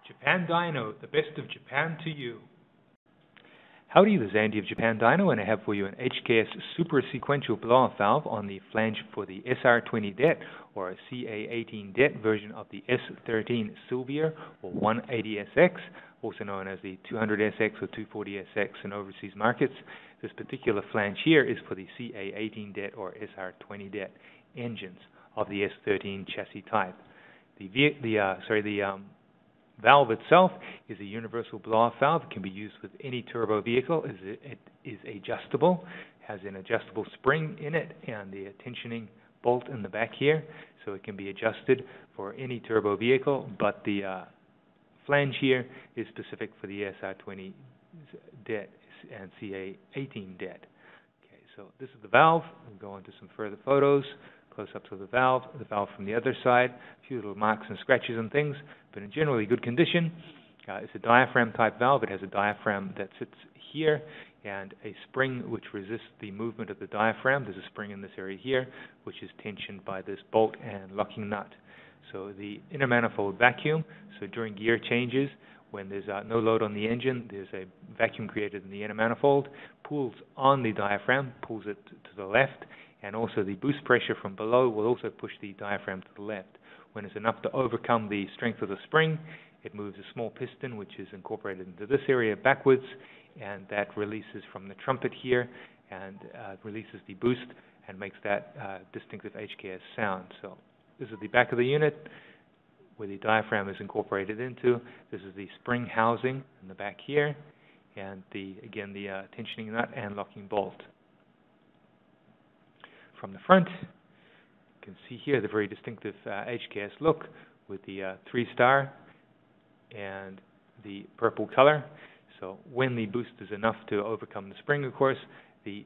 Japan Dyno, the best of Japan to you. Howdy, this is Andy of Japan Dyno, and I have for you an HKS super sequential blow-off valve on the flange for the SR20DET or CA18DET version of the S13 Silvier or 180SX, also known as the 200SX or 240SX in overseas markets. This particular flange here is for the CA18DET or SR20DET engines of the S13 chassis type. The valve itself is a universal blow-off valve. It can be used with any turbo vehicle. It is adjustable, has an adjustable spring in it and the tensioning bolt in the back here, so it can be adjusted for any turbo vehicle, but the flange here is specific for the SR20DET and CA18DET. Okay, so this is the valve. We'll go on to some further photos. Close up to the valve from the other side, a few little marks and scratches and things, but in generally good condition. It's a diaphragm type valve. It has a diaphragm that sits here and a spring which resists the movement of the diaphragm. There's a spring in this area here which is tensioned by this bolt and locking nut. So the inner manifold vacuum, so during gear changes, when there's no load on the engine, there's a vacuum created in the inner manifold, pulls on the diaphragm, pulls it to the left, and also the boost pressure from below will also push the diaphragm to the left. When it's enough to overcome the strength of the spring, it moves a small piston which is incorporated into this area backwards, and that releases from the trumpet here and releases the boost and makes that distinctive HKS sound. So this is the back of the unit where the diaphragm is incorporated into. This is the spring housing in the back here, and again the tensioning nut and locking bolt. From the front, you can see here the very distinctive HKS look with the 3-star and the purple color. So when the boost is enough to overcome the spring, of course, the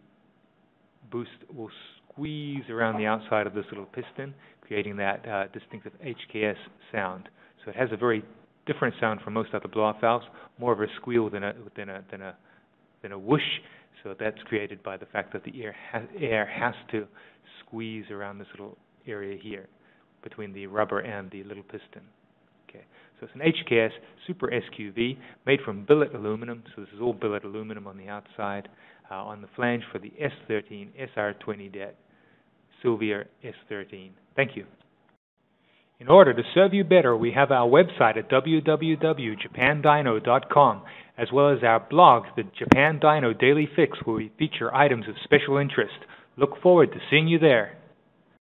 boost will squeeze around the outside of this little piston, creating that distinctive HKS sound. So it has a very different sound from most other blow-off valves, more of a squeal than a whoosh. So that's created by the fact that the air has to squeeze around this little area here between the rubber and the little piston. Okay, so it's an HKS Super SQV made from billet aluminum. So this is all billet aluminum on the outside, on the flange for the S13 SR20DET Silvier S13. Thank you. In order to serve you better, we have our website at www.japandyno.com, as well as our blog, the Japan Dyno Daily Fix, where we feature items of special interest. Look forward to seeing you there.